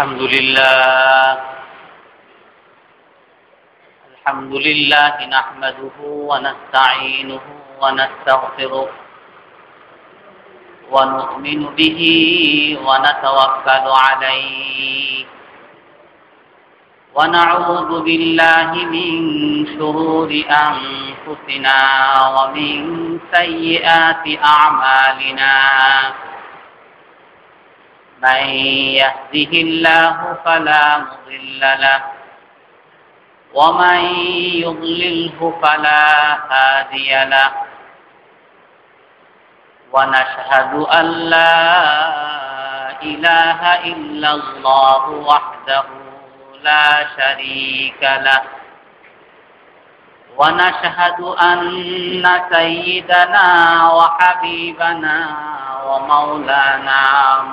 الحمد لله نحمده ونستعينه ونستغفره ونؤمن به ونتوكل عليه ونعوذ بالله من شرور أنفسنا ومن سيئات أعمالنا من يهده الله فلا مضل له ومن يضلله فلا هادي له ونشهد أن لا إله إلا الله وحده لا شريك له ونشهد أن سيدنا وحبيبنا ومولانا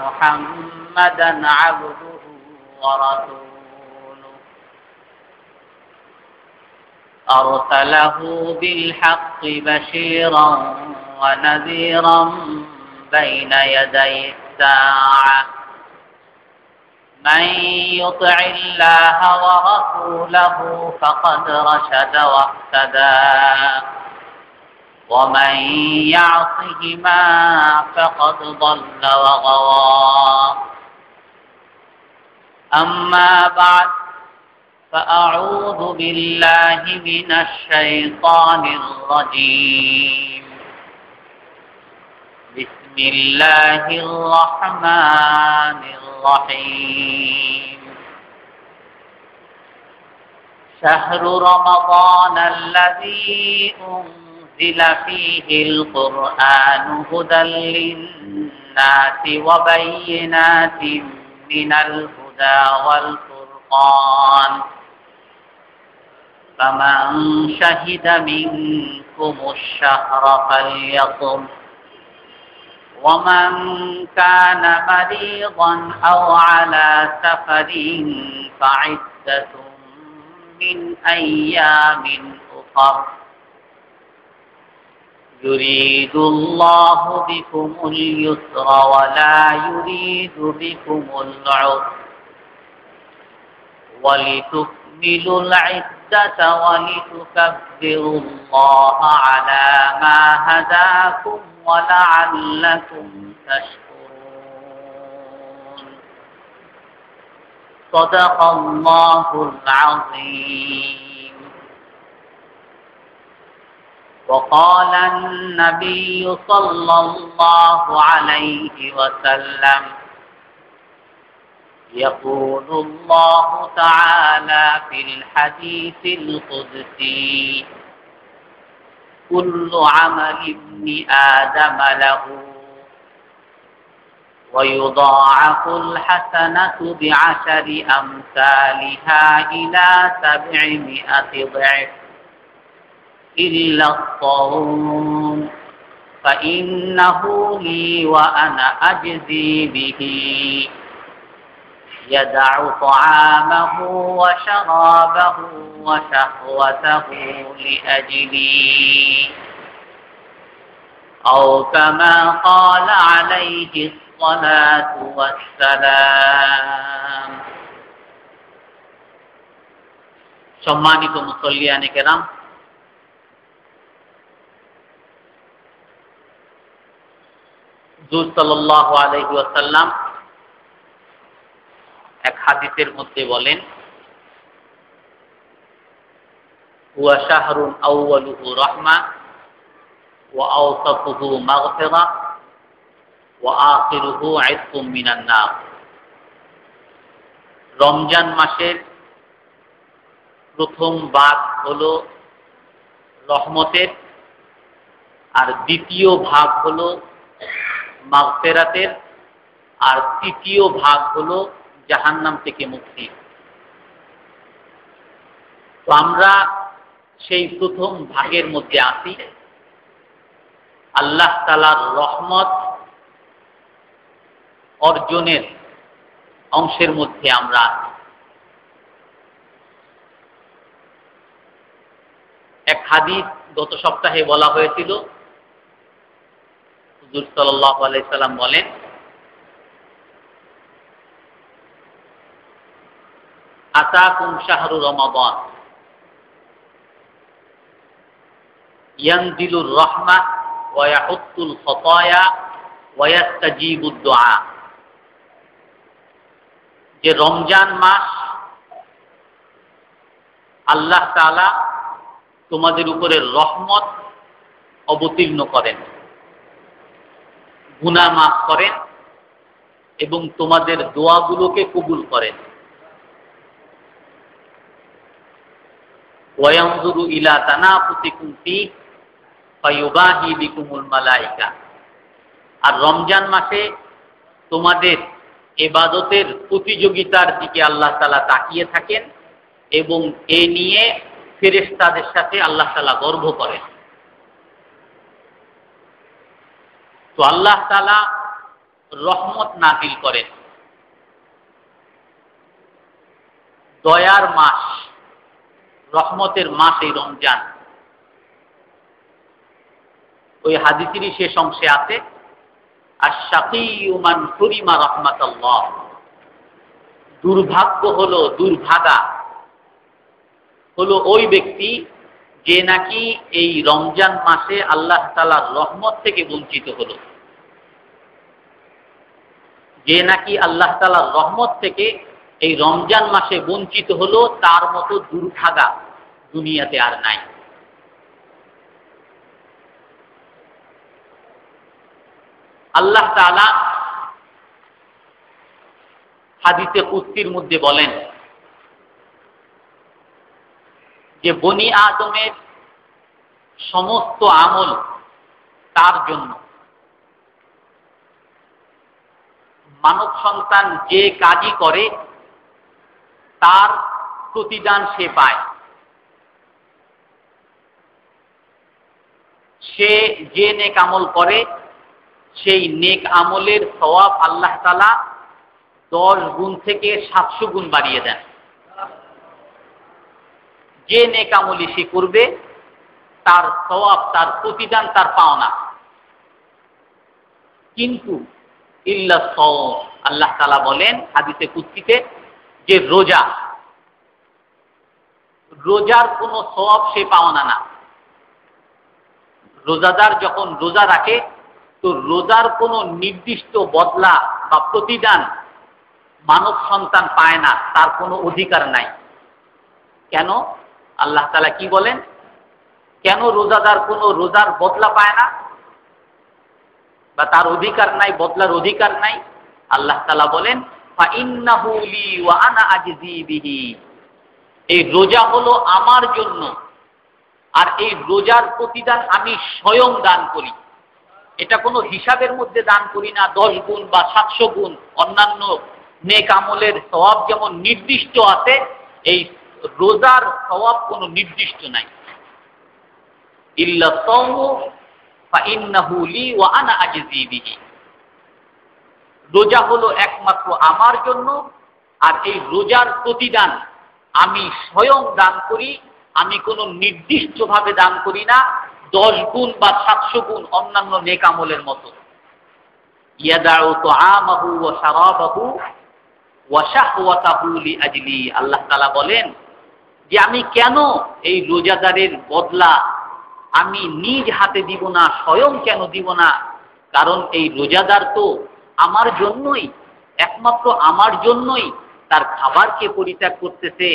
محمدا عبده ورسوله أرسله بالحق بشيرا ونذيرا بين يدي الساعة من يطع الله ورسوله فقد رشد واهتدى ومن يعصهما فقد ضل وغوى أما بعد فأعوذ بالله من الشيطان الرجيم بسم الله الرحمن الرحيم شهر رمضان الذي أنزل فيه القرآن هدى للناس وبينات من الهدى والفرقان فمن شهد منكم الشهر فليصم ومن كان مريضا أو على سفر فعدة من أيام أخر يريد الله بكم اليسر ولا يريد بكم العسر ولتكملوا العدة ولتكبروا الله على ما هداكم ولعلكم تشكرون صدق الله العظيم وقال النبي صلى الله عليه وسلم يقول الله تعالى في الحديث القدسي كل عمل ابن آدم له ويضاعف الحسنة بعشر أمثالها إلى 700 ضعف إلا الصوم فإنه لي وأنا أجزي به يدع طعامه وشرابه وشهوته لأجلي أو كما قال عليه الصلاة والسلام সম্মানিত মুসল্লিয়ানে কেরাম হুজুর সাল্লাল্লাহু আলাইহি ওয়াসাল্লাম এক হাদিসের মধ্যে বলেন হুয়া শাহরুন আউয়ালুহু রাহমা ওয়া আওসাতুহু মাগফিরা ওয়া আখিরুহু ইতকুম মিনান নার রমজান মাসের প্রথম ভাগ হলো রহমতের আর দ্বিতীয় ভাগ হলো মাগফিরাতের আর তৃতীয় ভাগ হলো জাহান্নাম থেকে মুক্তি। তো আমরা সেই প্রথম ভাগের মধ্যে আছি। আল্লাহ তাআলার রহমত অর্জনের অংশের মধ্যে আমরা আছি। এক হাদিস গত সপ্তাহে বলা হয়েছিল, হুজুর সাল্লাল্লাহু আলাইহি সাল্লাম বলেন আতাকুম শাহরু রমাদান ইয়ানজিলুর রাহমাহ ওয়া ইয়াহুত্তুল খাতায়া ওয়া ইয়াস্তাজিবুদ দুআ। যে রমজান মাস আল্লাহ তাআলা তোমাদের উপরে রহমত অবতীর্ণ করেন, গুনাহ মাফ করেন এবং তোমাদের দোয়াগুলোকে কবুল করেন। ওয়ায়ানজুরু ইলা তানাফুসিকুম ফীহি ফায়ুবাহি বিকুমুল মালায়েকা। আর রমজান মাসে তোমাদের ইবাদতের প্রতিযোগিতার দিকে আল্লাহ তাআলা তাকিয়ে থাকেন এবং এ নিয়ে ফেরেশতাদের সাথে আল্লাহ তাআলা গর্ব করেন। তো আল্লাহ তাআলা রহমত নাযিল করেন। দয়ার মাস, রহমতের মাস এই রমজান। ওই হাদিসেরই শেষ অংশে আছে আশ-শাকিয়্যু মান হুরিমা রাহমাতাল্লাহ। দুর্ভাগ্য হলো, দুর্ভাগা হলো ওই ব্যক্তি যে নাকি এই রমজান মাসে আল্লাহ তাআলার রহমত থেকে বঞ্চিত হলো। যে নাকি আল্লাহ তাআলার রহমত থেকে এই রমজান মাসে বঞ্চিত হলো, তার মতো দুর্ভাগা দুনিয়াতে আর নাই। আল্লাহ তাআলা হাদিসে কুদসির মধ্যে বলেন যে বনি আদমের সমস্ত আমল তার জন্য। মানব সন্তান যে কাজই করে তার প্রতিদান সে পায়। সে যে নেক আমল করে সেই নেক আমলের সওয়াব আল্লাহ তাআলা 10 গুণ থেকে 700 গুণ বাড়িয়ে দেন। যে নেক আমলই সে করবে তার সওয়াব, তার প্রতিদান, তার পাওনা। কিন্তু ইল্লা সাওম, আল্লাহ তাআলা বলেন হাদিসে কুদসিতে যে রোজার কোনো সওয়াব সে পাওনা না। রোজাদার যখন রোজা রাখে তো রোজার কোনো নির্দিষ্ট বদলা বা প্রতিদান মানব সন্তান পায় না, তার কোনো অধিকার নাই। কেন? আল্লাহ তাআলা কি বলেন? কেন রোজাদার কোনো রোজার বদলা পায় না বা তার অধিকার নাই, বদলার অধিকার নাই? আল্লাহ তাআলা বলেন ফাইন্নাহু লি ওয়া আনা আজজি বিহি। এই রোজা হলো আমার জন্য, আর এই রোজার প্রতিদান আমি স্বয়ং দান করি। এটা কোনো হিসাবের মধ্যে দান করি না, 10 গুণ বা 700 গুণ। অন্যান্য নেক আমলের সওয়াব যেমন নির্দিষ্ট আছে, এই রোজার সওয়াব কোনো নির্দিষ্ট নাই। ইল্লা সাওমু ফাইন্নাহু লি ওয়া আনা আজজি বিহি। রোজা হলো একমাত্র আমার জন্য, আর এই রোজার প্রতিদান আমি স্বয়ং দান করি। আমি কোনো নির্দিষ্টভাবে দান করি না, 10 গুণ বা 700 গুণ অন্যান্য নেক আমলের মতো। ইয়াদাউ তুআমাহু ওয়া শারাবাহু ওয়া শাহওয়াতাহু লিআজলি। আল্লাহ তাআলা বলেন যে আমি কেন এই রোজাদারের বদলা আমি নিজ হাতে দিব না, স্বয়ং কেন দিব না? কারণ এই রোজাদার তো আমার জন্যই, একমাত্র আমার জন্যই তার খাবারকে পরিত্যাগ করতেছে,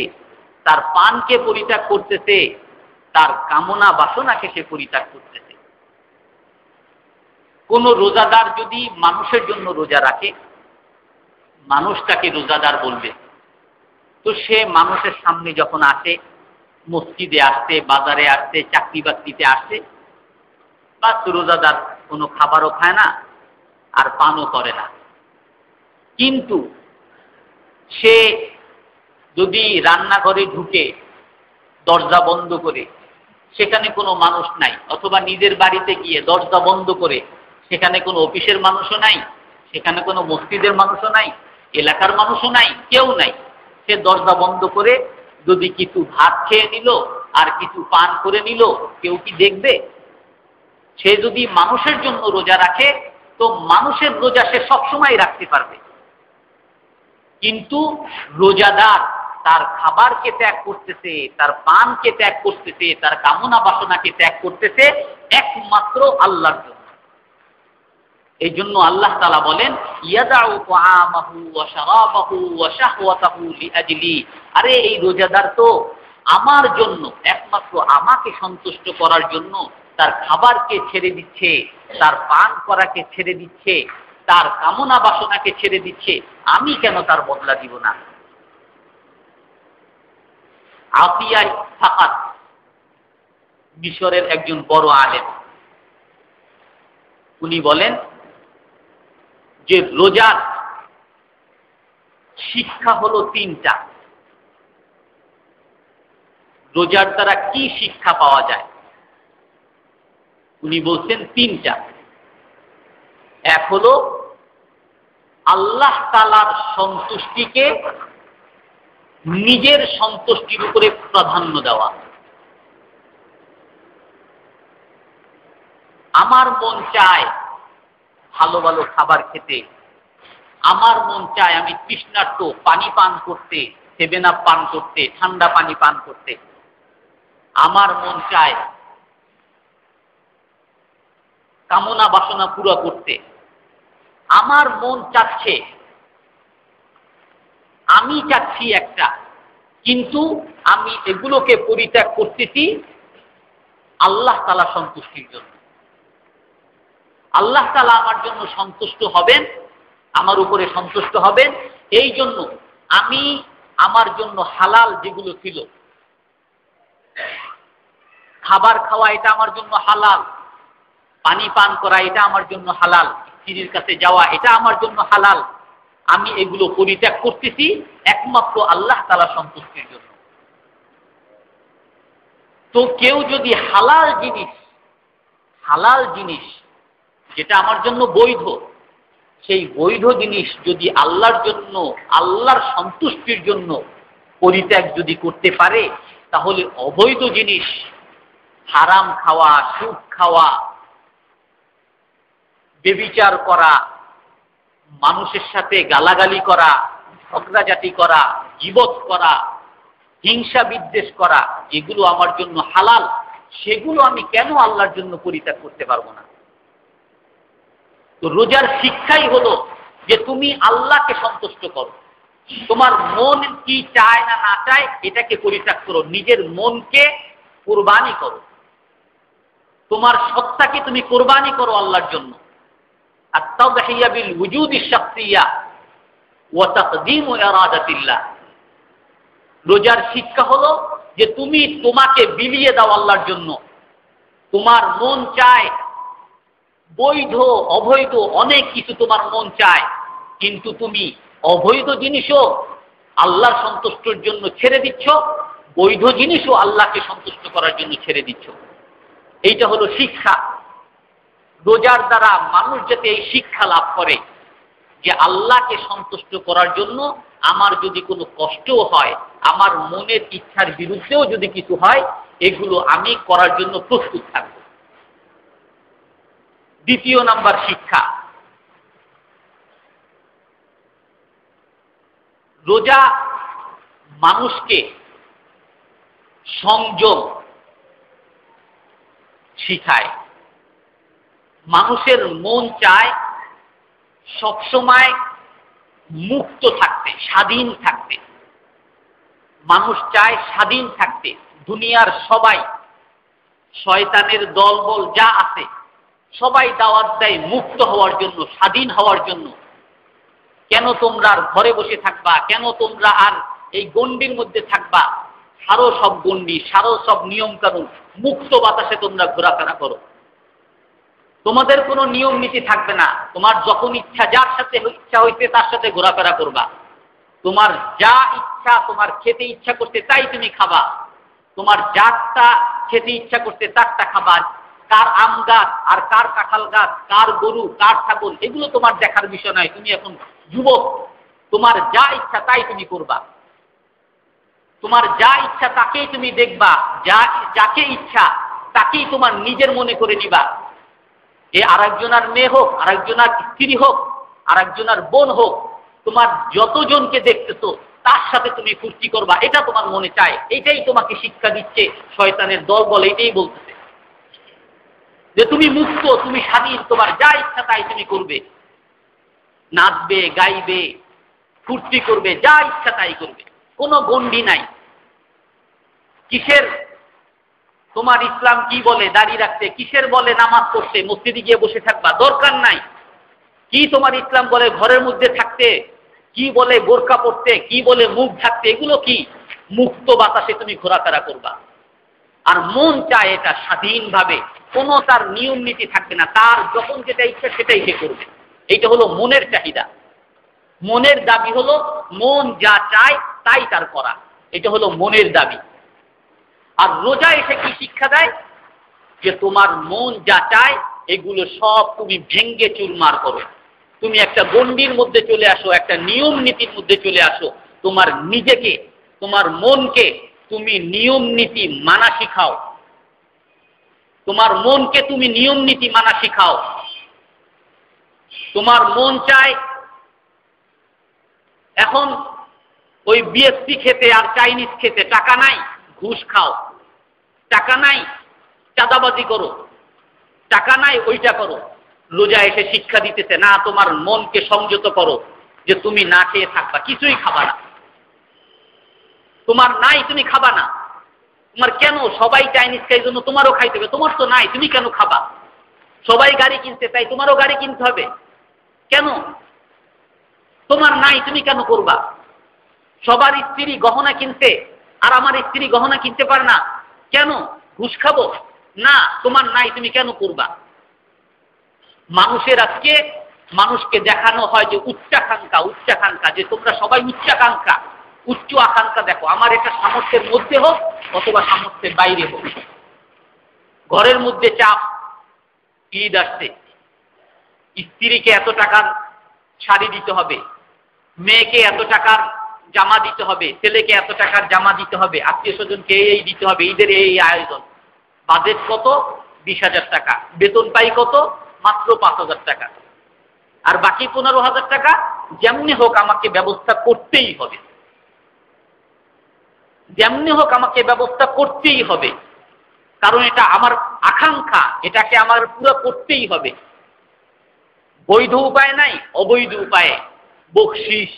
তার পানকে পরিত্যাগ করতেছে, তার কামনা বাসনাকে সে পরিত্যাগ করতেছে। কোন রোজাদার যদি মানুষের জন্য রোজা রাখে, মানুষ তাকে রোজাদার বলবে। তো সে মানুষের সামনে যখন আসে, মসজিদে আসছে, বাজারে আসছে, চাকরি বাকরিতে আসছে, বা রোজাদার কোনো খাবারও খায় না আর পানও করে না। কিন্তু সে যদি রান্নাঘরে ঢুকে দরজা বন্ধ করে, সেখানে কোনো মানুষ নাই, অথবা নিজের বাড়িতে গিয়ে দরজা বন্ধ করে, সেখানে কোনো অফিসের মানুষও নাই, সেখানে কোনো মসজিদের মানুষও নাই, এলাকার মানুষও নাই, কেউ নাই, সে দরজা বন্ধ করে যদি কিছু ভাত খেয়ে নিল আর কিছু পান করে নিল, কেউ কি দেখবে? সে যদি মানুষের জন্য রোজা রাখে তো মানুষের রোজা সে সবসময় রাখতে পারবে। কিন্তু রোজাদার তার খাবারকে ত্যাগ করতেছে, তার পানকে ত্যাগ করতেছে, তার কামনা বাসনাকে ত্যাগ করতেছে একমাত্র আল্লাহর জন্য। এই জন্য আল্লাহ তাআলা বলেন ইয়াদাউ তাআমাহু ওয়া শারাবাহু ওয়া শাহওয়াতাহু লিআজলি, আরে এই রোজাদার তো আমার জন্য, একমাত্র আমাকে সন্তুষ্ট করার জন্য তার খাবারকে ছেড়ে দিচ্ছে, তার পান করাকে ছেড়ে দিচ্ছে, তার কামনা বাসনাকে ছেড়ে দিচ্ছে, আমি কেন তার বদলা দিব না? আতিয়া ফাকাত মিশরের একজন বড় আলেম, উনি বলেন যে রোজার শিক্ষা হলো তিনটা। রোজার দ্বারা কি শিক্ষা পাওয়া যায়? উনি বলছেন তিনটা। এক হলো আল্লাহ তাআলার সন্তুষ্টিকে নিজের সন্তুষ্টির উপরে প্রাধান্য দেওয়া। আমার মন চায় ভালো ভালো খাবার খেতে, আমার মন চায় আমি তৃষ্ণার্ত পানি পান করতে, 7 আপ পান করতে, ঠান্ডা পানি পান করতে, আমার মন চায় কামনা বাসনা পুরো করতে, আমার মন চাচ্ছে, আমি চাচ্ছি একটা, কিন্তু আমি এগুলোকে পরিত্যাগ করতেছি আল্লাহ তাআলা সন্তুষ্টির জন্য। আল্লাহ তাআলা আমার জন্য সন্তুষ্ট হবেন, আমার উপরে সন্তুষ্ট হবেন, এই জন্য আমি আমার জন্য হালাল যেগুলো ছিল, খাবার খাওয়া এটা আমার জন্য হালাল, পানি পান করা এটা আমার জন্য হালাল, স্ত্রীর কাছে যাওয়া এটা আমার জন্য হালাল, আমি এগুলো পরিত্যাগ করতেছি একমাত্র আল্লাহ তাআলা সন্তুষ্টির জন্য। তো কেউ যদি হালাল জিনিস যেটা আমার জন্য বৈধ, সেই বৈধ জিনিস যদি আল্লাহর জন্য, আল্লাহর সন্তুষ্টির জন্য পরিত্যাগ যদি করতে পারে, তাহলে অবৈধ জিনিস, হারাম খাওয়া, সুদ খাওয়া, ব্যভিচার করা, মানুষের সাথে গালাগালি করা, ঝগড়াঝাটি করা, গীবত করা, হিংসা বিদ্বেষ করা, এগুলো আমার জন্য হালাল, সেগুলো আমি কেন আল্লাহর জন্য পরিত্যাগ করতে পারবো না? তো রোজার শিক্ষাই হলো যে তুমি আল্লাহকে সন্তুষ্ট করো, তোমার মন কি চায় না না চায় এটাকে পরিত্যাগ করো, নিজের মনকে কুরবানি করো, তোমার সত্তাকে তুমি কুরবানি করো আল্লাহর জন্য। আত-তাদহিয়া বিল ওয়ুজুদি শাখসিয়া ওয়া তাকদীমু ইরাদাতিল্লাহ। রোজার শিক্ষা হলো যে তুমি তোমাকে বিলিয়ে দাও আল্লাহর জন্য, তোমার মন চায় বৈধ অবৈধ অনেক কিছু, তোমার মন চায়, কিন্তু তুমি অবৈধ জিনিসও আল্লাহর সন্তুষ্টির জন্য ছেড়ে দিচ্ছ, বৈধ জিনিসও আল্লাহকে সন্তুষ্ট করার জন্য ছেড়ে দিচ্ছ। এইটা হলো শিক্ষা। রোজার দ্বারা মানুষ যাতে এই শিক্ষা লাভ করে যে আল্লাহকে সন্তুষ্ট করার জন্য আমার যদি কোনো কষ্টও হয়, আমার মনের ইচ্ছার বিরুদ্ধেও যদি কিছু হয়, এগুলো আমি করার জন্য প্রস্তুত থাকব। দ্বিতীয় নাম্বার শিক্ষা, রোজা মানুষকে সংযম শিখায়। মানুষের মন চায় সবসময় মুক্ত থাকতে, স্বাধীন থাকতে। মানুষ চায় স্বাধীন থাকতে। দুনিয়ার সবাই, শয়তানের দলবল যা আছে, সবাই দাওয়াত দেয় মুক্ত হওয়ার জন্য, স্বাধীন হওয়ার জন্য। কেন তোমরা আর ঘরে বসে থাকবা? কেন তোমরা আর এই গণ্ডির মধ্যে থাকবা? সারো সব গণ্ডি, সারো সব নিয়ম কানুন, মুক্ত বাতাসে তোমরা ঘোরাফেরা করো। তোমাদের কোনো নিয়ম নীতি থাকবে না। তোমার যখন ইচ্ছা, যার সাথে ইচ্ছা হইতে তার সাথে ঘোরাফেরা করবা। তোমার যা ইচ্ছা, তোমার খেতে ইচ্ছা করতে তাই তুমি খাবা। তোমার যারটা খেতে ইচ্ছা করতে তারটা খাবা। কার আম গাছ আর কার কাঁঠাল গাছ, কার গরু কার ছাগল, এগুলো তোমার দেখার বিষয় নয়। তুমি এখন যুবক, তোমার যা ইচ্ছা তাই তুমি করবা। তোমার যা ইচ্ছা তাকেই তুমি দেখবা, যাকে ইচ্ছা তাকেই তোমার নিজের মনে করে নিবা। এ আরেকজনের মেয়ে হোক, আরেকজনের স্ত্রী হোক, আরেকজনের বোন হোক, তোমার যতজনকে দেখতেছো তার সাথে তুমি ফুর্তি করবা, এটা তোমার মনে চায়, এটাই তোমাকে শিক্ষা দিচ্ছে শয়তানের দলবল, এটাই বলতেছে যে তুমি মুক্ত, তুমি স্বাধীন, তোমার যা ইচ্ছা তাই তুমি করবে, নাচবে, গাইবে, ফুর্তি করবে, যা ইচ্ছা তাই করবে, কোনো গণ্ডি নাই। কিসের তোমার ইসলাম কি বলে দাড়ি রাখতে, কিসের বলে নামাজ পড়তে, মসজিদে গিয়ে বসে থাকবা, দরকার নাই। কি তোমার ইসলাম বলে ঘরের মধ্যে থাকতে, কি বলে বোরকা পড়তে, কি বলে মুখ ঢাকতে, এগুলো কি মুক্ত বাতাসে তুমি ঘোরাফেরা করবা। আর মন চায় এটা স্বাধীনভাবে, কোনো তার নিয়ম নীতি থাকবে না, তার যখন যেটা ইচ্ছা সেটাই সে করবে। এইটা হলো মনের চাহিদা, মনের দাবি হলো মন যা চায় তাই তার করা, এটা হলো মনের দাবি। আর রোজা এসে কি শিক্ষা দেয় যে তোমার মন যা চায় এগুলো সব তুমি ভেঙ্গে চুরমার করো, তুমি একটা গণ্ডির মধ্যে চলে আসো, একটা নিয়ম নীতির মধ্যে চলে আসো, তোমার নিজেকে, তোমার মনকে তুমি নিয়ম নীতি মানা শিখাও, তোমার মনকে তুমি নিয়ম নীতি মানা শিখাও। তোমার মন চায় এখন ওই বিএসপি খেতে আর চাইনিজ খেতে, টাকা নাই ঘুষ খাও, টাকা নাই চাঁদাবাজি করো, টাকা নাই ওইটা করো। রোজা এসে শিক্ষা দিতেছে না, তোমার মনকে সংযত করো যে তুমি না খেয়ে থাকবা, কিছুই খাবা না, তোমার নাই তুমি খাবা না। তোমার কেন, সবাই চাইনিজ খাই জন্য তোমারও খাইতে হবে, তোমার তো নাই তুমি কেন খাবা? সবাই গাড়ি কিনতে তাই তোমারও গাড়ি কিনতে হবে কেন? তোমার নাই তুমি কেন করবা? সবার স্ত্রী গহনা কিনতে আর আমার স্ত্রী গহনা কিনতে পারে না কেন? ঘুষ খাবো না, তোমার নাই তুমি কেন করবা? মানুষের আজকে মানুষকে দেখানো হয় যে উচ্চাকাঙ্ক্ষা, উচ্চাকাঙ্ক্ষা, যে তোমরা সবাই উচ্চাকাঙ্ক্ষা, উচ্চ আকাঙ্ক্ষা দেখো, আমার এটা সামর্থ্যের মধ্যে হোক অথবা সামর্থ্যের বাইরে হোক। ঘরের মধ্যে চাপ, ঈদ আসছে, স্ত্রীকে এত টাকার শাড়ি দিতে হবে, মেয়েকে এত টাকার জামা দিতে হবে, ছেলেকে এত টাকার জামা দিতে হবে, আত্মীয় স্বজনকে এই দিতে হবে, ঈদের এই আয়োজন। বাজেট কত? 20,000 টাকা। বেতন পাই কত? মাত্র 5,000 টাকা। আর বাকি 15,000 টাকা যেমনি হোক আমাকে ব্যবস্থা করতেই হবে, যেমনি হোক আমাকে ব্যবস্থা করতেই হবে, কারণ এটা আমার আকাঙ্ক্ষা, এটাকে আমার পুরো করতেই হবে। বৈধ উপায় নাই, অবৈধ উপায়ে বকশিস,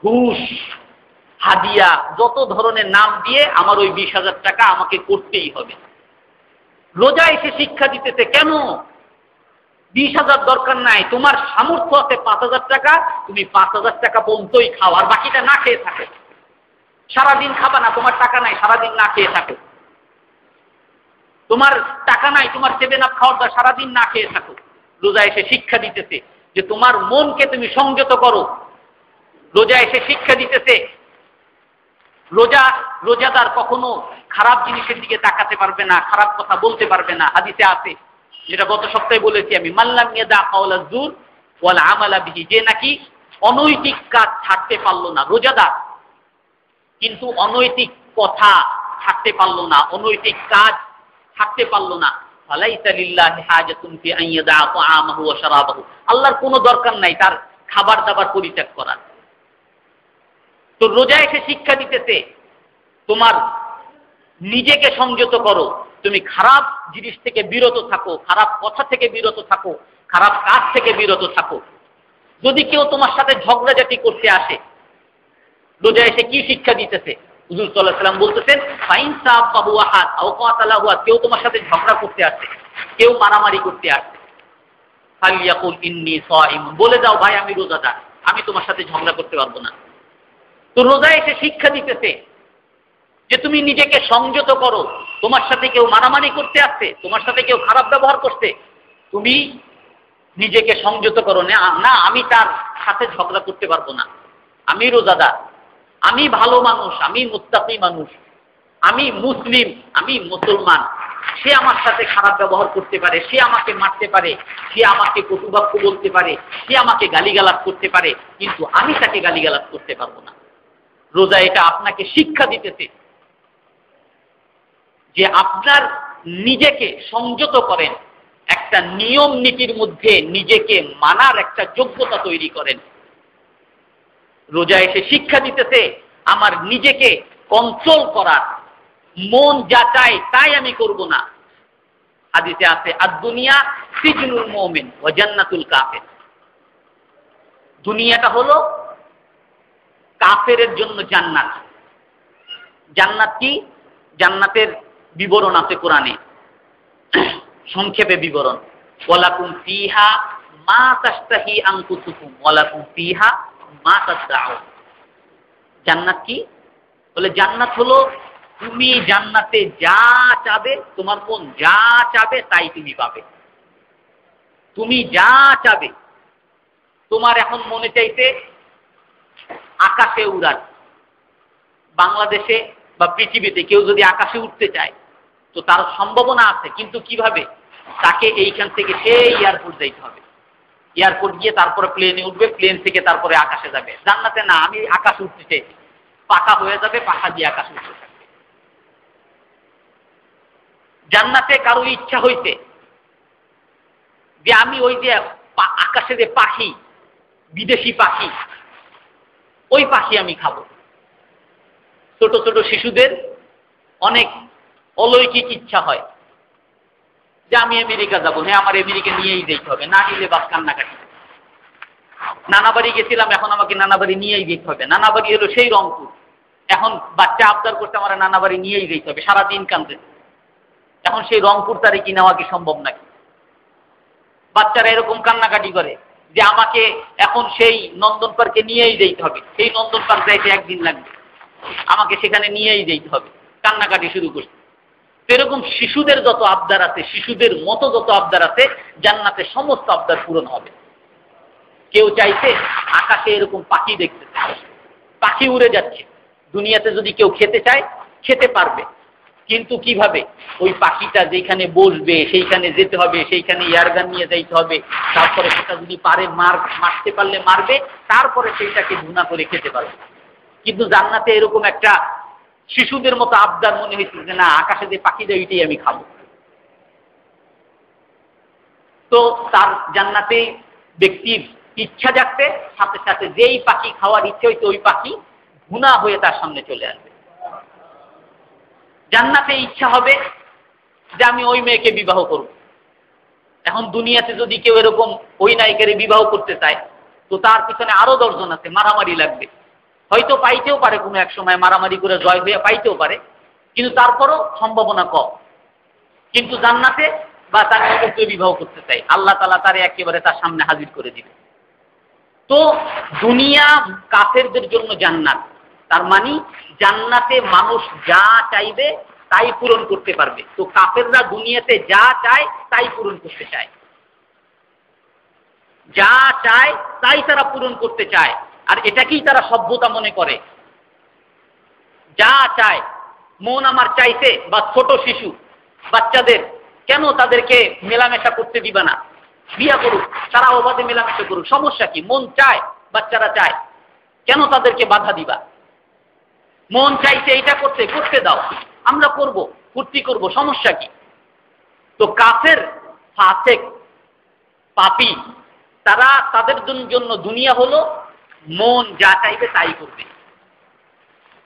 ঘুষ, হাদিয়া, যত ধরনের নাম দিয়ে আমার ওই 20,000 টাকা আমাকে করতেই হবে। রোজা এসে শিক্ষা দিতেছে কেন 20,000 দরকার নাই, তোমার সামর্থ্য আছে 5,000 টাকা, তুমি 5,000 টাকা পর্যন্তই খাও, আর বাকিটা না খেয়ে থাকো। সারাদিন খাবা না, তোমার টাকা নাই, সারাদিন না খেয়ে থাকো। তোমার টাকা নাই, তোমার 7 আপ খাওয়ার দরকার, সারাদিন না খেয়ে থাকো। রোজা এসে শিক্ষা দিতেছে যে তোমার মনকে তুমি সংযত করো। রোজা এসে শিক্ষা দিতেছে রোজাদার কখনো খারাপ জিনিসের দিকে তাকাতে পারবে না, খারাপ কথা বলতে পারবে না। হাদিসে আছে, যেটা গত সপ্তাহে বলেছি আমি, মাল্লাম ইয়াদা কাওলা যুর ওয়াল আমালা বিহি, যে নাকি অনৈতিক কাজ ছাড়তে পারলো না রোজাদার, কিন্তু অনৈতিক কথা ছাড়তে পারলো না, অনৈতিক কাজ ছাড়তে পারলো না। ফালাইসা লিল্লাহি হাজাতুন ফি আন ইয়াদা তাআমাহু ওয়া শারাবাহু, আল্লাহর কোনো দরকার নাই তার খাবার দাবার পরিত্যাগ করার। তো রোজা এসে শিক্ষা দিতেছে তোমার নিজেকে সংযত করো, তুমি খারাপ জিনিস থেকে বিরত থাকো, খারাপ কথা থেকে বিরত থাকো, খারাপ কাজ থেকে বিরত থাকো। যদি কেউ তোমার সাথে ঝগড়াঝাটি করতে আসে, রোজা এসে কি শিক্ষা দিতেছে? হুজুর সাল্লাল্লাহু আলাইহি ওয়াসাল্লাম বলতেছেন, ফাইন সাবাহু আহাদ আও কাতালাহু, কেউ তোমার সাথে ঝগড়া করতে আসে, কেউ মারামারি করতে আসে, ফালিয়াকুল ইন্নী সাইম, বলে দাও ভাই আমি রোজাদার, আমি তোমার সাথে ঝগড়া করতে পারবো না। তো রোজা এসে শিক্ষা দিতেছে যে তুমি নিজেকে সংযত করো। তোমার সাথে কেউ মারামারি করতে আসছে, তোমার সাথে কেউ খারাপ ব্যবহার করছে, তুমি নিজেকে সংযত করো, না আমি তার সাথে ঝগড়া করতে পারবো না, আমি রোজাদার, আমি ভালো মানুষ, আমি মুত্তাকি মানুষ, আমি মুসলিম, আমি মুসলমান। সে আমার সাথে খারাপ ব্যবহার করতে পারে, সে আমাকে মারতে পারে, সে আমাকে কটুবাক্য বলতে পারে, সে আমাকে গালিগালাজ করতে পারে, কিন্তু আমি তাকে গালিগালাজ করতে পারবো না। রোজা এটা আপনাকে শিক্ষা দিতেছে যে আপনার নিজেকে সংযত করেন, একটা নিয়ম নীতির মধ্যে নিজেকে মানার একটা যোগ্যতা তৈরি করেন। রোজা এসে শিক্ষা দিতেছে আমার নিজেকে কন্ট্রোল করার, মন যা চায় তাই আমি করব না। হাদিসে আছে আদ-দুনিয়া সিজনুল মুমিন ওয়া জান্নাতুল কাফির। দুনিয়াটা হলো কাফেরের জন্য জান্নাত। জান্নাত কি? জান্নাতের বিবরণ আছে কোরআনে, সংক্ষেপে বিবরণ, ওয়ালাকুম ফিহা মা তাশতাহি আনফুসুকুম ওয়ালাকুম ফিহা মা তাদউন। জান্নাত কি? বলে জান্নাত হলো তুমি জান্নাতে যা চাবে, তোমার মন যা চাবে তাই তুমি পাবে। তুমি যা চাবে, তোমার এখন মনে চাইতে আকাশে উড়ার, বাংলাদেশে বা পৃথিবীতে কেউ যদি আকাশে উঠতে চায় তো তার সম্ভাবনা আছে, কিন্তু কিভাবে? তাকে এইখান থেকে সেই এয়ারপোর্ট যাইতে হবে, এয়ারপোর্ট গিয়ে তারপরে প্লেনে উঠবে, প্লেন থেকে তারপরে আকাশে যাবে। জান্নাতে না, আমি আকাশে উঠতে চাইছি, পাখা হয়ে যাবে, পাখা দিয়ে আকাশে উঠতে থাকবে। জান্নাতে কারো ইচ্ছা হইতে যে আমি ওই যে আকাশে যে পাখি, বিদেশি পাখি, ওই পাখি আমি খাবো। ছোট ছোট শিশুদের অনেক অলৌকিক ইচ্ছা হয় যে আমি আমেরিকা যাবো, হ্যাঁ আমার আমেরিকা নিয়েই যেতে হবে, না নিলে বাস কান্নাকাটি। নানা বাড়ি গেছিলাম, এখন আমাকে নানা বাড়ি নিয়েই যেতে হবে। নানা বাড়ি হলো সেই রংপুর, এখন বাচ্চা আবদার করতে আমার নানা বাড়ি নিয়েই যেতে হবে, সারাদিন কান্দে। এখন সেই রংপুর তারে কি নেওয়া কি সম্ভব নাকি? বাচ্চারা এরকম কান্নাকাটি করে যে আমাকে এখন সেই নন্দন পার্কে নিয়েই যেতে হবে, সেই নন্দন পার্ক যাইতে একদিন লাগবে, আমাকে সেখানে নিয়েই যেতে হবে, কান্নাকাটি শুরু করছে। এরকম শিশুদের যত আবদার আছে, শিশুদের মতো যত আবদার আছে, জান্নাতে সমস্ত আবদার পূরণ হবে। কেউ চাইছে আকাশে এরকম পাখি দেখতে, পাখি উড়ে যাচ্ছে। দুনিয়াতে যদি কেউ খেতে চায় খেতে পারবে, কিন্তু কিভাবে? ওই পাখিটা যেখানে বসবে সেইখানে যেতে হবে, সেইখানে এয়ারগান নিয়ে যাইতে হবে, তারপরে সেটা যদি পারে মারতে পারলে মারবে, তারপরে সেইটাকে ভুনা করে খেতে পারবে। কিন্তু জান্নাতে এরকম একটা শিশুদের মতো আবদার মনে হয়েছিল যে না, আকাশে যে পাখি দেয় ওইটাই আমি খাবো। তো তার জান্নাতে ব্যক্তির ইচ্ছা জাগতে সাথে সাথে যেই পাখি খাওয়ার ইচ্ছে হইতো ওই পাখি ভুনা হয়ে তার সামনে চলে আসবে। জান্নাতে ইচ্ছা হবে যে আমি ওই মেয়েকে বিবাহ করব। এখন দুনিয়াতে যদি কেউ এরকম ওই নায়িকারে বিবাহ করতে চায় তো তার পিছনে আরো 10 জন আছে, মারামারি লাগবে, হয়তো পাইতেও পারে, কোনো এক সময় মারামারি করে জয় হয়ে পাইতেও পারে, কিন্তু তারপরও সম্ভাবনা কম। কিন্তু জান্নাতে বা তার অবশ্যই বিবাহ করতে চাই, আল্লাহ তাআলা তারে একেবারে তার সামনে হাজির করে দিবে। তো দুনিয়া কাফেরদের জন্য জান্নাত, তার মানে জান্নাতে মানুষ যা চাইবে তাই পূরণ করতে পারবে। তো কাফেররা দুনিয়াতে যা চায় তাই পূরণ করতে চায়, যা চায় তাই তারা পূরণ করতে চায়, আর এটাকেই তারা সভ্যতা মনে করে। যা চায়, মন আমার চাইছে, বা ছোট শিশু বাচ্চাদের কেন তাদেরকে মেলামেশা করতে দিবা না? বিয়া করুক, তারা অবাধে মেলামেশা করুক, সমস্যা কি? মন চায়, বাচ্চারা চায়, কেন তাদেরকে বাধা দিবা? মন চাইছে এটা করতে, করতে দাও, আমরা করব, ফুর্তি করব, সমস্যা কি? তো কাফের, ফাসেক, পাপী, তারা তাদের জন্য দুনিয়া হলো মন যা চাইবে তাই করবে।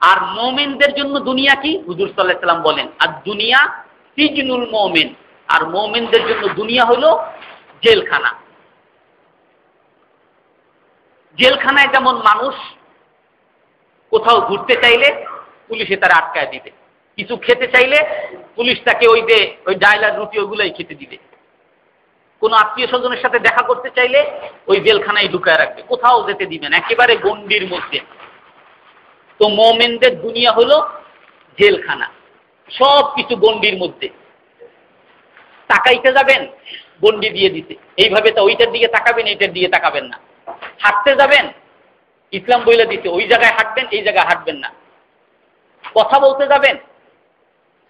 আর মুমিনদের জন্য দুনিয়া কি? হুজুর সাল্লাল্লাহু আলাইহি ওয়াসাল্লাম বলেন আর দুনিয়া সিজনুল মুমিন, আর মুমিনদের জন্য দুনিয়া হলো জেলখানা। জেলখানায় যেমন মানুষ কোথাও ঘুরতে চাইলে পুলিশে তারা আটকায় দিবে, কিছু খেতে চাইলে পুলিশ তাকে ওই ডায়লার রুটি ওগুলাই খেতে দিবে, কোনো আত্মীয় স্বজনের সাথে দেখা করতে চাইলে ওই জেলখানায় ঢুকায় রাখবে, কোথাও যেতে দিবেন, একেবারে গণ্ডির মধ্যে। তো মুমিনদের দুনিয়া হলো জেলখানা, সব কিছু গণ্ডির মধ্যে। তাকাইতে যাবেন, গণ্ডি দিয়ে দিতে, এইভাবে তো ওইটার দিকে তাকাবেন, এইটার দিকে তাকাবেন না। হাঁটতে যাবেন, ইসলাম বইলে দিতে ওই জায়গায় হাঁটবেন, এই জায়গায় হাঁটবেন না। কথা বলতে যাবেন,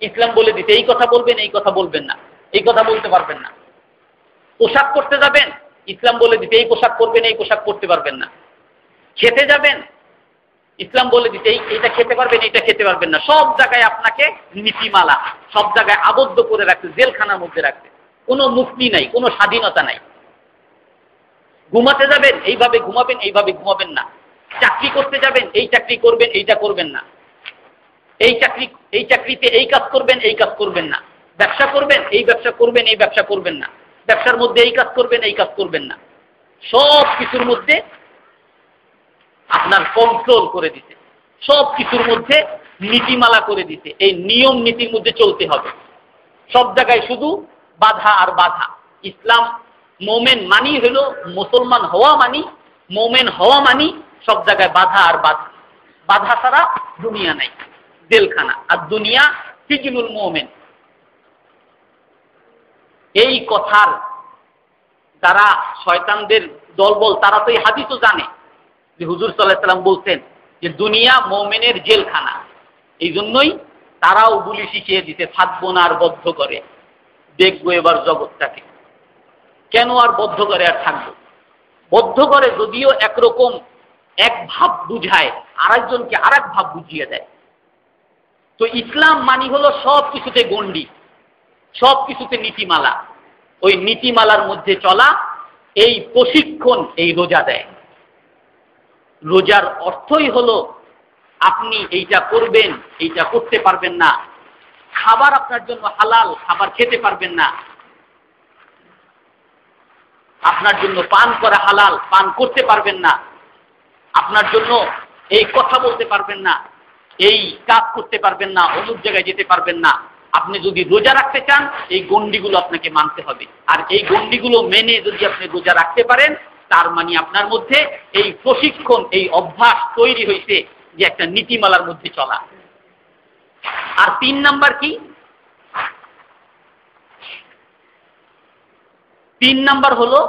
ইসলাম বলে দিতে এই কথা বলবেন, এই কথা বলবেন না, এই কথা বলতে পারবেন না। পোশাক করতে যাবেন, ইসলাম বলে দিতে এই পোশাক করবেন, এই পোশাক করতে পারবেন না। খেতে যাবেন, ইসলাম বলে দিতে এইটা খেতে পারবেন, এইটা খেতে পারবেন না। সব জায়গায় আপনাকে নীতিমালা, সব জায়গায় আবদ্ধ করে রাখছে, জেলখানার মধ্যে রাখছে, কোনো মুক্তি নাই, কোনো স্বাধীনতা নাই। ঘুমাতে যাবেন, এইভাবে ঘুমাবেন, এইভাবে ঘুমাবেন না। চাকরি করতে যাবেন, এই চাকরি করবেন, এইটা করবেন না। এই চাকরিতে এই কাজ করবেন, এই কাজ করবেন না। ব্যবসা করবেন, এই ব্যবসা করবেন, এই ব্যবসা করবেন না। ব্যবসার মধ্যে এই কাজ করবেন, এই কাজ করবেন না। সব কিছুর মধ্যে আপনার কন্ট্রোল করে দিতে, সব কিছুর মধ্যে নীতিমালা করে দিতে। এই নিয়ম নীতির মধ্যে চলতে হবে। সব জায়গায় শুধু বাধা আর বাধা। ইসলাম মোমেন মানি হলো মুসলমান হওয়া মানি, মোমেন হওয়া মানি সব জায়গায় বাধা আর বাধা। বাধা ছাড়া দুনিয়া নাই, জেলখানা। আর দুনিয়া সিজনুল মোমেন। এই কথার যারা শয়তানদের দলবল, তারা তো এই হাদিসও জানে যে হুজুর সাল্লাল্লাহু আলাইহি ওয়াসাল্লাম বলছেন যে দুনিয়া মুমিনের জেলখানা। এই জন্যই তারাও গুলি শিখিয়ে দিতে, থাকবো না আর বদ্ধ করে, দেখবো এবার জগৎটাকে। কেন আর বদ্ধ করে আর থাকবো? বদ্ধ করে যদিও একরকম এক ভাব বুঝায়, আরেকজনকে আরেক ভাব বুঝিয়ে দেয়। তো ইসলাম মানি হলো সব কিছুতে গণ্ডি, সব কিছুতে নীতিমালা। ওই নীতিমালার মধ্যে চলা, এই প্রশিক্ষণ এই রোজা দেয়। রোজার অর্থই হলো আপনি এইটা করবেন, এইটা করতে পারবেন না। খাবার আপনার জন্য হালাল, খাবার খেতে পারবেন না। আপনার জন্য পান করা হালাল, পান করতে পারবেন না। আপনার জন্য এই কথা বলতে পারবেন না, এই কাজ করতে পারবেন না, অমুক জায়গায় যেতে পারবেন না। আপনি যদি রোজা রাখতে চান, এই গণ্ডিগুলো আপনাকে মানতে হবে। আর এই গণ্ডিগুলো মেনে যদি আপনি রোজা রাখতে পারেন, তার মানে আপনার মধ্যে এই প্রশিক্ষণ, এই অভ্যাস তৈরি হয়েছে যে একটা নীতিমালার মধ্যে চলা। আর 3 নাম্বার কি? 3 নাম্বার হলো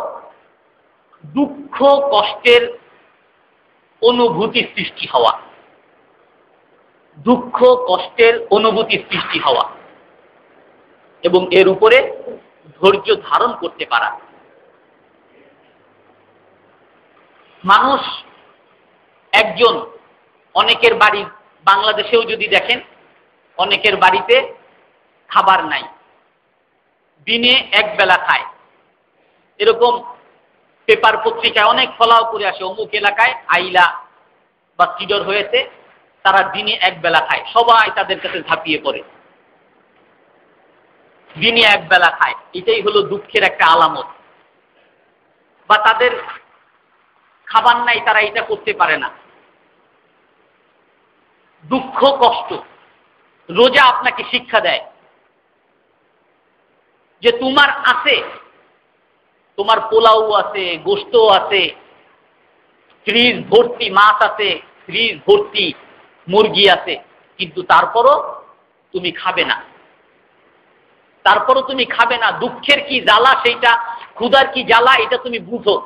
দুঃখ কষ্টের অনুভূতি সৃষ্টি হওয়া। দুঃখ কষ্টের অনুভূতি সৃষ্টি হওয়া এবং এর উপরে ধৈর্য ধারণ করতে পারা। মানুষ একজন, অনেকের বাড়ি, বাংলাদেশেও যদি দেখেন, অনেকের বাড়িতে খাবার নাই, দিনে এক বেলা খায়। এরকম পেপার পত্রিকায় অনেক ফলাও করে আসে, অমুক এলাকায় আইলা বা সিডর হয়েছে, তারা দিনে এক বেলা খায়। সবাই তাদের কাছে ঝাঁপিয়ে পড়ে, দিনে এক বেলা খায়। এটাই হলো দুঃখের একটা আলামত। বা তাদের খাবার নাই, তারা এটা করতে পারে না। দুঃখ কষ্ট। রোজা আপনাকে শিক্ষা দেয় যে তোমার আছে, তোমার পোলাও আছে, গোশত আছে, ফ্রিজ ভর্তি মাছ আছে, ফ্রিজ ভর্তি মুরগি আছে, কিন্তু তারপরও তুমি খাবে না। তারপরও তুমি খাবে না। দুঃখের কি জ্বালা সেইটা, ক্ষুধার কি জ্বালা এটা তুমি বুঝো।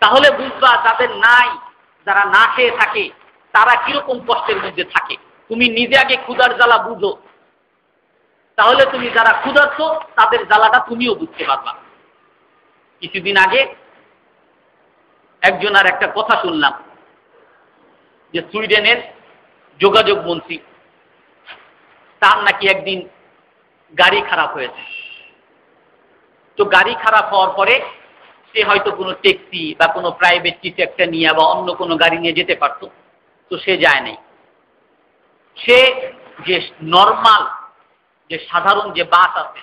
তাহলে বুঝবা যাদের নাই, যারা না খেয়ে থাকে, তারা কিরকম কষ্টের মধ্যে থাকে। তুমি নিজে আগে ক্ষুধার জ্বালা বুঝো, তাহলে তুমি যারা ক্ষুধার্ত তাদের জ্বালাটা তুমিও বুঝতে পারবা। কিছুদিন আগে একজনের একটা কথা শুনলাম যে সুইডেনের যোগাযোগ মন্ত্রী, তার নাকি একদিন গাড়ি খারাপ হয়েছে। তো গাড়ি খারাপ হওয়ার পরে সে হয়তো কোনো ট্যাক্সি বা কোনো প্রাইভেট কিছু একটা নিয়ে বা অন্য কোনো গাড়ি নিয়ে যেতে পারত, তো সে যায় নাই। সে যে নর্মাল, যে সাধারণ যে বাস আছে,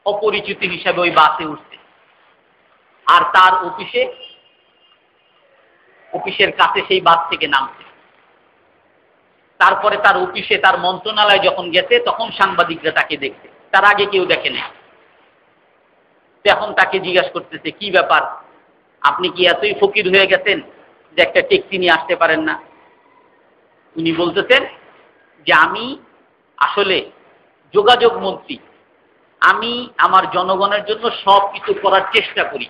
অপরিচিত হিসাবে ওই বাসে উঠছে। আর তার অফিসের কাছে সেই বাস থেকে নামছে। তারপরে তার অফিসে, তার মন্ত্রণালয় যখন গেছে, তখন সাংবাদিকরা তাকে দেখছে, তার আগে কেউ দেখে নাই। এখন তাকে জিজ্ঞাসা করতেছে, কি ব্যাপার, আপনি কি এতই ফকির হয়ে গেছেন যে একটা ট্যাক্সি নিয়ে আসতে পারেন না? উনি বলতেছেন যে আমি আসলে যোগাযোগ মন্ত্রী, আমি আমার জনগণের জন্য সব কিছু করার চেষ্টা করি,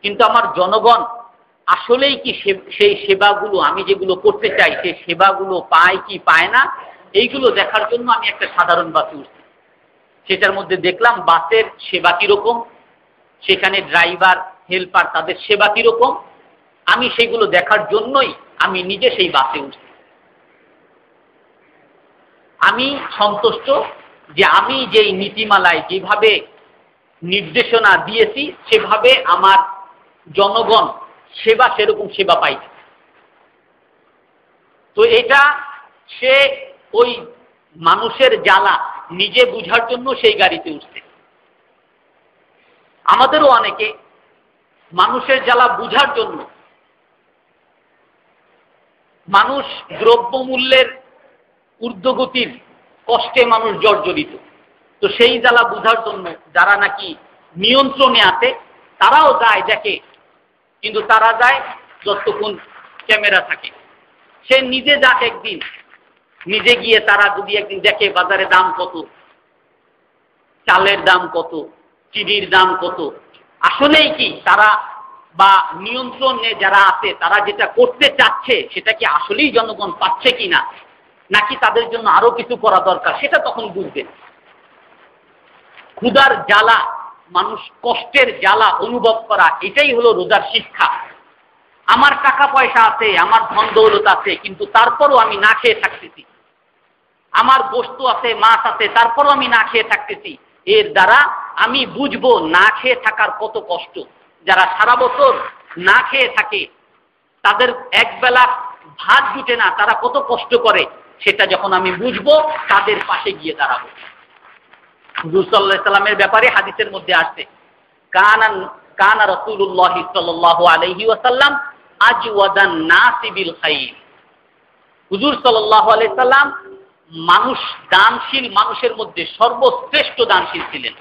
কিন্তু আমার জনগণ আসলেই কি সেই সেবাগুলো আমি যেগুলো করতে চাই সেই সেবাগুলো পায় কি পায় না, এইগুলো দেখার জন্য আমি একটা সাধারণ বাসে উঠছি। সেটার মধ্যে দেখলাম বাসের সেবা কিরকম, সেখানে ড্রাইভার হেল্পার তাদের সেবা কিরকম, আমি সেগুলো দেখার জন্যই আমি নিজে সেই বাসে উঠছি। আমি সন্তুষ্ট যে আমি যেই নীতিমালায় যেভাবে নির্দেশনা দিয়েছি সেভাবে আমার জনগণ সেবা সেরকম সেবা পাইছে। তো এটা সে ওই মানুষের জ্বালা নিজে বুঝার জন্য সেই গাড়িতে উঠছে। আমাদেরও অনেকে মানুষের জ্বালা বুঝার জন্য, মানুষ দ্রব্যমূল্যের ঊর্ধ্বগতির কষ্টে মানুষ জর্জরিত, তো সেই জ্বালা বুঝার জন্য যারা নাকি নিয়ন্ত্রণে আছে তারাও যায় দেখে, কিন্তু তারা যায় যতক্ষণ ক্যামেরা থাকে। সে নিজে যাক একদিন, নিজে গিয়ে তারা যদি একদিন দেখে বাজারে দাম কত, চালের দাম কত, চিনির দাম কত, আসলেই কি তারা বা নিয়ন্ত্রণে যারা আছে তারা যেটা করতে চাচ্ছে সেটা কি আসলেই জনগণ পাচ্ছে কিনা, নাকি তাদের জন্য আরো কিছু করা দরকার, সেটা তখন বুঝবেন। ক্ষুধার জ্বালা, মানুষ কষ্টের জ্বালা অনুভব করা, এটাই হলো রোজার শিক্ষা। আমার টাকা পয়সা আছে, আমার ধন দৌলত আছে, কিন্তু তারপরও আমি না খেয়ে থাকতেছি। আমার বস্তু আছে, মাছ আছে, তারপরও আমি না খেয়ে থাকতেছি। এর দ্বারা আমি বুঝবো না খেয়ে থাকার কত কষ্ট। যারা সারা বছর না খেয়ে থাকে, তাদের একবেলা ভাত জুটে না, তারা কত কষ্ট করে, সেটা যখন আমি বুঝবো তাদের পাশে গিয়ে দাঁড়াবো। হুজুর সাল্লাল্লাহু আলাইহি ওয়াসাল্লামের ব্যাপারে হাদিসের মধ্যে আসছে, কানা রাসূলুল্লাহ সাল্লাল্লাহু আলাইহি ওয়াসাল্লাম আজওয়াদান নাসি বিল খাইর। হুজুর সাল্লাল্লাহু আলাইহি ওয়াসাল্লাম মানুষ দানশীল মানুষের মধ্যে সর্বশ্রেষ্ঠ দানশীল ছিলেন।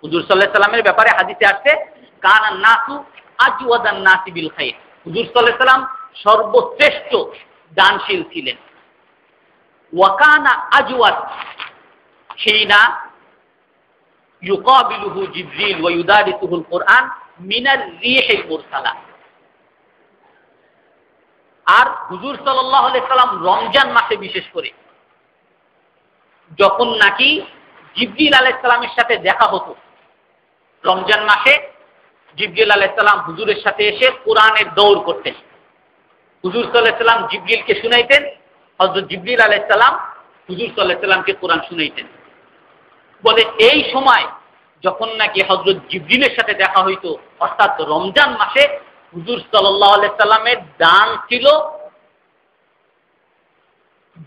হুজুর সাল্লাল্লাহু আলাইহি ওয়াসাল্লামের ব্যাপারে হাদিসে আসছে, কানা নাসু আজওয়াদান নাসি বিল খাইর। হুজুর সাল্লাল্লাহু আলাইহি ওয়াসাল্লাম সর্বশ্রেষ্ঠ দানশীল ছিলেন। ওয়া কানা আজওয়াদ হিনা ইউকাবিলুহু জিবরিল ওয়া ইউদারিসুহুল কুরআন মিনার রিহিল মুরসালা। আর হুজুর সাল্লাল্লাহু আলাইহি সাল্লাম রমজান মাসে বিশেষ করে যখন নাকি জিবরিল আলাইহিস সালামের সাথে দেখা হতো, রমজান মাসে জিবরিল আলাইহিস সালাম হুজুরের সাথে এসে কোরআনের দৌড় করতেন। হুজুর সাল্লাল্লাহু আলাইহি সাল্লাম জিবরিলকে শুনাইতেন, হযরত জিবরিল আলাইহিস সালাম হুজুর সাল্লাল্লাহু আলাইহি সাল্লামকে কোরআন শুনাইতেন। বলে এই সময় যখন নাকি হযরত জিবরিলের সাথে দেখা হইতো, অর্থাৎ রমজান মাসে, হুজুর সাল্লাল্লাহু আলাইহি সাল্লামের দান ছিল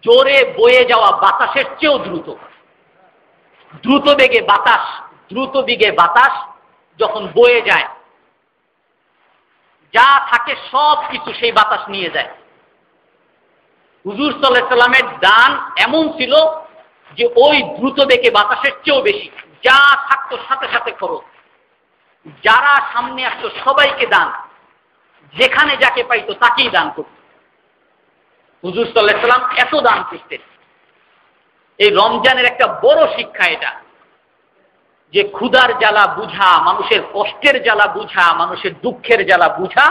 জোরে বয়ে যাওয়া বাতাসের চেয়েও দ্রুত। দ্রুত বেগে বাতাস যখন বয়ে যায়, যা থাকে সব কিছু সেই বাতাস নিয়ে যায়। হুজুর সাল্লাল্লাহু আলাইহি সাল্লামের দান এমন ছিল যে ওই দ্রুত বেগে বাতাসের চেয়েও বেশি, যা থাকতো সাথে সাথে খরচ। যারা সামনে আসতো সবাইকে দান, যেখানে যাকে পাইতো তাকেই দান করত। হুজুর সাল্লাল্লাহু আলাইহি সাল্লাম এত দান করতেন। এই রমজানের একটা বড় শিক্ষা এটা, যে ক্ষুধার জ্বালা বুঝা, মানুষের কষ্টের জ্বালা বুঝা, মানুষের দুঃখের জ্বালা বুঝা,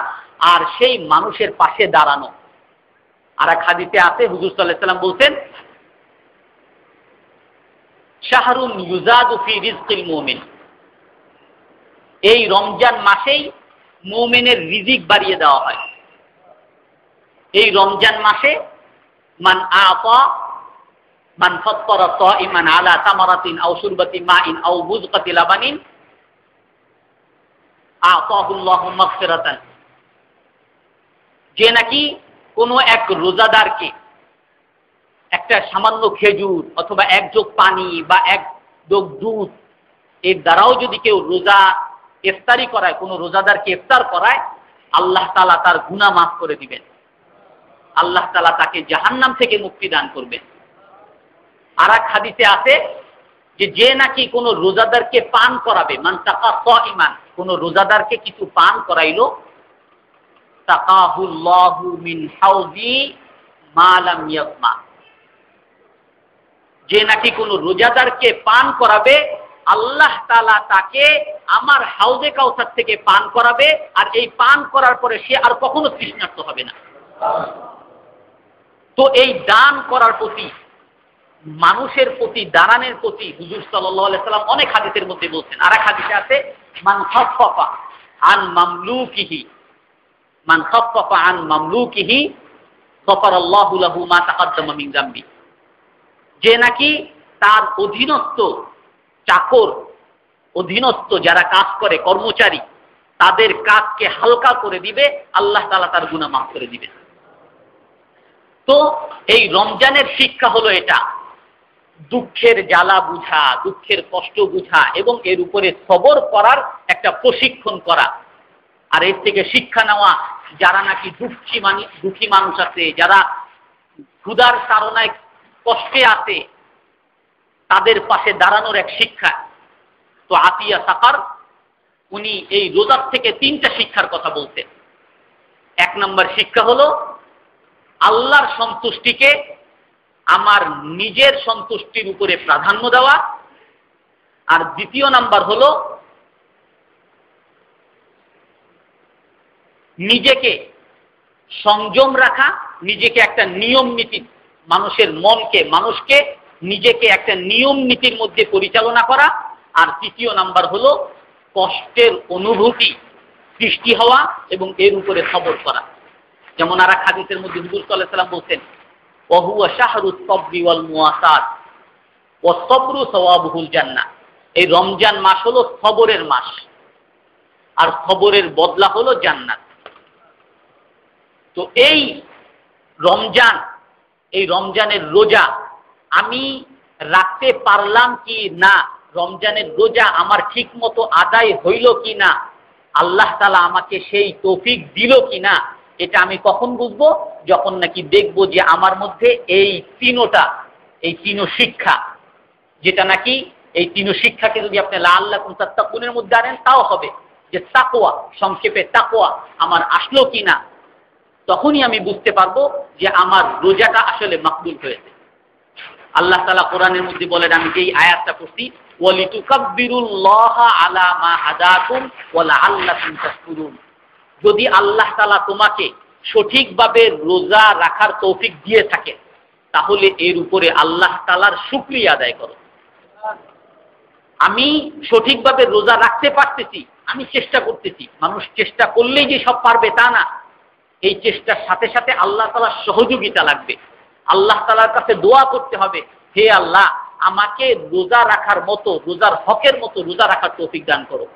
আর সেই মানুষের পাশে দাঁড়ানো। আর এক হাদিসে আছে, হুজুর সাল্লাল্লাহু আলাইহি সাল্লাম বলতেন, শাহরুন ইউজাদু ফি রিজকিল মুমিন। এই রমজান মাসেই মুমিনের রিজিক বাড়িয়ে দেওয়া হয়। এই রমজান মাসে মান আতা মান ফাত্তারা সাইমান আলা তামারাতিন আও শুরবাতি মাইন আও বুজকাতি লাবানিন আতাহুল্লাহু মাগফিরাতান। যে নাকি কোনো এক রোজাদারকে একটা সামান্য খেজুর অথবা এক জগ পানি বা এক জগ দুধ, এর দ্বারাও যদি কেউ রোজা ইফতারি করায়, কোনো রোজাদারকে ইফতার করায়, আল্লাহ তাআলা তার গুনাহ মাফ করে দিবেন। আল্লাহ তাআলা তাকে জাহান্নাম থেকে মুক্তি দান করবেন। আর এক হাদিসে আছে যে যে নাকি কোনো রোজাদারকে পান করাবে, মান তাকা সাইমান, কোনো রোজাদারকে কিছু পান করাইলো, তাকাহুল্লাহু মিন হাউজি মা লাম ইয়াসমা। যে নাকি কোনো রোজাদারকে পান করাবে, আল্লাহ তাআলা তাকে আমার হাউজে কাউসার থেকে পান করাবে, আর এই পান করার পরে সে আর কখনো তৃষ্ণার্ত হবে না। তো এই দান করার প্রতি, মানুষের প্রতি, দানানের প্রতি হুজুর সাল্লাল্লাহু আলাইহি সাল্লাম অনেক হাদিসের মধ্যে বলছেন। আর এক হাদিসে আছে, মান খাফফাফা আন মামলুকিহি, মান খাফফাফা আন মামলুকিহি গফারাল্লাহু লাহু মা তাকাদ্দামা মিন যামবি। যে নাকি তার অধীনস্থ চাকর, অধীনস্থ যারা কাজ করে, কর্মচারী, তাদের কাজকে হালকা করে দিবে, আল্লাহ তাআলা তার গুনাহ মাফ করে দিবে। তো এই রমজানের শিক্ষা হলো এটা, দুঃখের জ্বালা বুঝা, দুঃখের কষ্ট বুঝা এবং এর উপরে সবর করার একটা প্রশিক্ষণ করা। আর এর থেকে শিক্ষা নেওয়া, যারা নাকি দুঃখী মানুষ আছে, যারা ক্ষুধার তাড়নায় কষ্টে আছে, তাদের পাশে দাঁড়ানোর এক শিক্ষা। তো আতিয়া সাকার উনি এই রোজার থেকে 3টা শিক্ষার কথা বলতেন। 1 নম্বর শিক্ষা হলো আল্লাহর সন্তুষ্টিকে আমার নিজের সন্তুষ্টির উপরে প্রাধান্য দেওয়া। আর 2য় নাম্বার হলো নিজেকে সংযম রাখা, নিজেকে একটা নিয়ম নীতি, মানুষকে নিজেকে একটা নিয়ম নীতির মধ্যে পরিচালনা করা। আর 3য় নাম্বার হলো কষ্টের অনুভূতি সৃষ্টি হওয়া এবং এর উপরে সবর করা। যেমন আর এক হাদিসের মধ্যে হুজুর সাল্লাল্লাহু আলাইহি ওয়াসাল্লাম বলতেন, ওয়াহুয়া শাহরুস সাবরি ওয়াল মুওয়াসাত ওয়াস সাবরু সাওয়াবুহুল জান্নাহ। এই রমজান মাস হলো সবরের মাস, আর সবরের বদলা হলো জান্নাত। তো এই রমজানের রোজা আমি রাখতে পারলাম কি না, রমজানের রোজা আমার ঠিক মতো আদায় হইল কি না, আল্লাহ তাআলা আমাকে সেই তৌফিক দিল কি না, এটা আমি কখন বুঝবো? যখন নাকি দেখবো যে আমার মধ্যে এই 3 শিক্ষা, যেটা নাকি এই 3 শিক্ষাকে যদি আপনি লাআল্লাকুম তাত্তাকুনের মধ্যে আনেন, তাও হবে যে তাকওয়া, সংক্ষেপে তাকওয়া আমার আসলো কিনা। তখনই আমি বুঝতে পারবো যে আমার রোজাটা আসলে মাকবুল হয়েছে। আল্লাহ তাআলা কোরআনের মধ্যে বলেন, আমি যেই আয়াতটা পড়ছি, ওয়ালিতুকাব্বিরুল্লাহা আলা মা হাদাকুম ওয়া লাআল্লাকুম তাশকুরুন। যদি আল্লাহ তাআলা তোমাকে সঠিকভাবে রোজা রাখার তৌফিক দিয়ে থাকে, তাহলে এর উপরে আল্লাহ তাআলার শুকরিয়া আদায় করো। আমি সঠিকভাবে রোজা রাখতে পারতেছি, আমি চেষ্টা করতেছি। মানুষ চেষ্টা করলেই যে সব পারবে তা না, এই চেষ্টার সাথে সাথে আল্লাহ তাআলার সহযোগিতা লাগবে। আল্লাহ তাআলার কাছে দোয়া করতে হবে, হে আল্লাহ, আমাকে রোজা রাখার মতো, রোজার হকের মতো রোজা রাখার তৌফিক দান করো।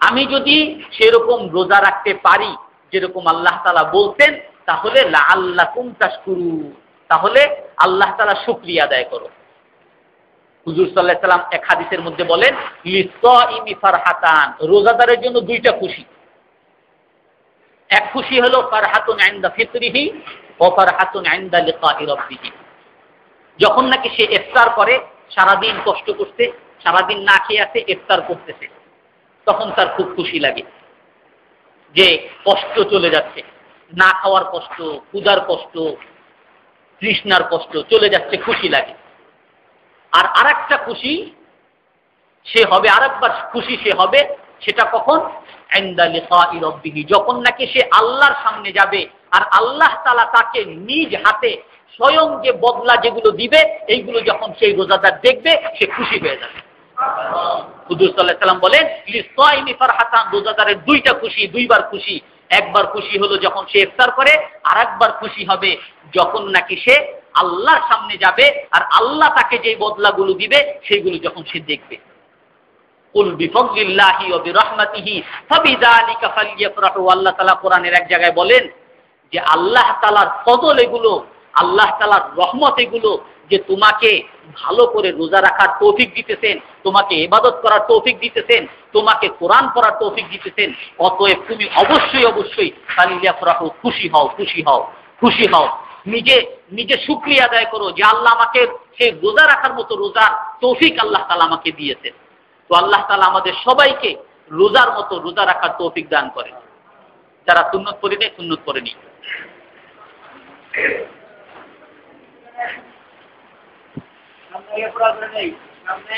আমি যদি সেরকম রোজা রাখতে পারি যেরকম আল্লাহ তাআলা বলতেন, তাহলে লাআল্লাকুম তাশকুরুন, তাহলে আল্লাহ তাআলা শুকরিয়া আদায় করো। হুজুর সাল্লাল্লাহু আলাইহি ওয়াসাল্লাম এক হাদিসের মধ্যে বলেন, লিসাইমি ফারহাতান, রোজাদারের জন্য 2টা খুশি। এক খুশি হলো ফারহাতুন ইনদা ফিতরিহি ওয়া ফারহাতুন ইনদা লিকাই রাব্বিহি। যখন নাকি সে ইফতার করে, সারাদিন কষ্ট করতে, সারাদিন না খেয়ে আছে, ইফতার করতেছে, তখন তার খুব খুশি লাগে যে কষ্ট চলে যাচ্ছে, না খাওয়ার কষ্ট, ক্ষুধার কষ্ট, তৃষ্ণার কষ্ট চলে যাচ্ছে, খুশি লাগে। আর আরেকটা খুশি সে হবে, আরেকবার খুশি সে হবে, সেটা কখন? ইনদা লিকাই রাব্বিহি, যখন নাকি সে আল্লাহর সামনে যাবে আর আল্লাহ তাআলা তাকে নিজ হাতে স্বয়ং যে বদলা যেগুলো দিবে, এইগুলো যখন সেই রোজাদার দেখবে, সে খুশি হয়ে যাবে। হুজুর সাল্লাল্লাহু আলাইহি ওয়াসাল্লাম বলেন, লিসাইমি ফারহাতান, রোজাদারের 2টা খুশি, 2বার খুশি। একবার খুশি হলো যখন সে ইফতার করে, আর একবার খুশি হবে যখন নাকি সে আল্লাহর সামনে যাবে আর আল্লাহ তাকে যে বদলাগুলো দিবে সেইগুলো যখন সে দেখবে। কুল বিফদলিল্লাহি ওয়া বিরহমাতিহি ফাবিযালিকা ফালইফরাহু। আল্লাহ তাআলা কোরআনের এক জায়গায় বলেন যে আল্লাহ তাআলার ফজল এগুলো, আল্লাহ তাআলার রহমত এগুলো, যে তোমাকে ভালো করে রোজা রাখার তৌফিক দিতেছেন, তোমাকে ইবাদত করার তৌফিক দিতেছেন, তোমাকে কোরআন পড়ার তৌফিক দিতেছেন। অতএব তুমি অবশ্যই ফালইফরাহু, খুশি হও, খুশি হও, খুশি হও। নিজে শুকরিয়া আদায় করো যে আল্লাহ আমাকে সেই রোজা রাখার মতো রোজার তৌফিক আল্লাহ তাআলা আমাকে দিয়েছেন। তো আল্লাহ তাআলা আমাদের সবাইকে রোজার মতো রোজা রাখার তৌফিক দান করেন। যারা সুন্নত পড়ে নেই, সুন্নত পড়ে নি। সামনে পুরা করে নেই, সামনে